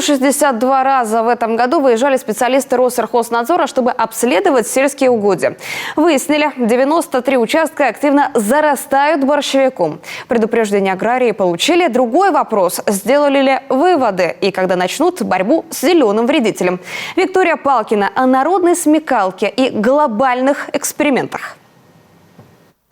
162 раза в этом году выезжали специалисты Россельхознадзора, чтобы обследовать сельские угодья. Выяснили, 93 участка активно зарастают борщевиком. Предупреждение аграрии получили. Другой вопрос – сделали ли выводы и когда начнут борьбу с зеленым вредителем. Виктория Палкина о народной смекалке и глобальных экспериментах.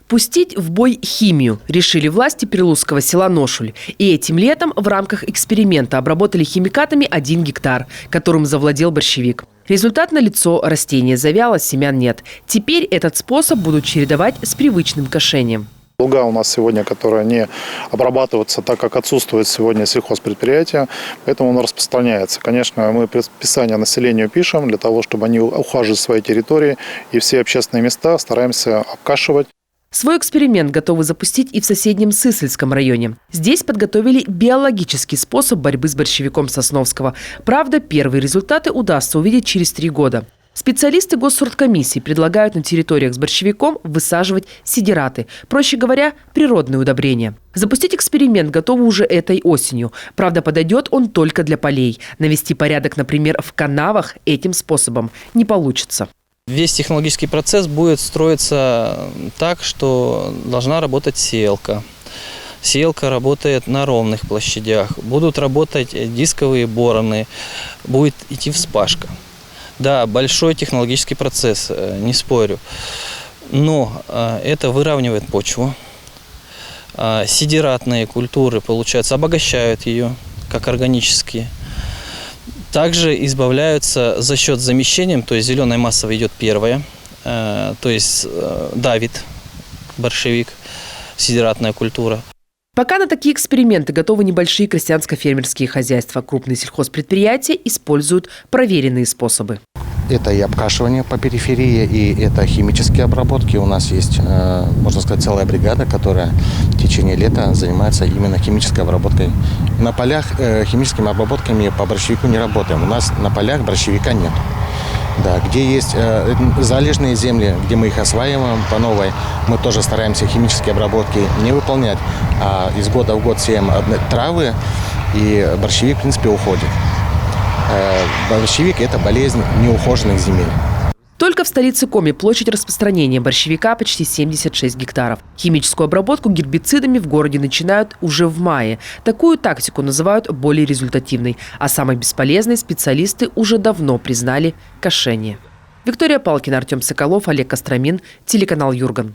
Пустить в бой химию решили власти Прилузского села Ношуль. И этим летом в рамках эксперимента обработали химикатами 1 гектар, которым завладел борщевик. Результат налицо: растение завяло, семян нет. Теперь этот способ будут чередовать с привычным кошением. Луга у нас сегодня, которые не обрабатываются, так как отсутствует сегодня сельхозпредприятие, поэтому он распространяется. Конечно, мы предписание населению пишем для того, чтобы они ухаживали своей территории, и все общественные места стараемся обкашивать. Свой эксперимент готовы запустить и в соседнем Сысольском районе. Здесь подготовили биологический способ борьбы с борщевиком Сосновского. Правда, первые результаты удастся увидеть через 3 года. Специалисты госсорткомиссии предлагают на территориях с борщевиком высаживать сидираты, проще говоря, природные удобрения. Запустить эксперимент готовы уже этой осенью. Правда, подойдет он только для полей. Навести порядок, например, в канавах этим способом не получится. Весь технологический процесс будет строиться так, что должна работать сеялка. Сеялка работает на ровных площадях. Будут работать дисковые бороны, будет идти вспашка. Да, большой технологический процесс, не спорю. Но это выравнивает почву. Сидиратные культуры, получается, обогащают ее, как органические. Также избавляются за счет замещения, то есть зеленая масса идет первая, то есть давит борщевик, сидиратная культура. Пока на такие эксперименты готовы небольшие крестьянско-фермерские хозяйства. Крупные сельхозпредприятия используют проверенные способы. Это и обкашивание по периферии, и это химические обработки. У нас есть, можно сказать, целая бригада, которая в течение лета занимается именно химической обработкой. На полях химическими обработками по борщевику не работаем. У нас на полях борщевика нет. Да, где есть залежные земли, где мы их осваиваем по новой, мы тоже стараемся химические обработки не выполнять, а из года в год сеем травы, и борщевик, в принципе, уходит. Борщевик – это болезнь неухоженных земель. Только в столице Коми площадь распространения борщевика почти 76 гектаров. Химическую обработку гербицидами в городе начинают уже в мае. Такую тактику называют более результативной. А самой бесполезной специалисты уже давно признали кошение. Виктория Палкина, Артем Соколов, Олег Костромин, телеканал Юрган.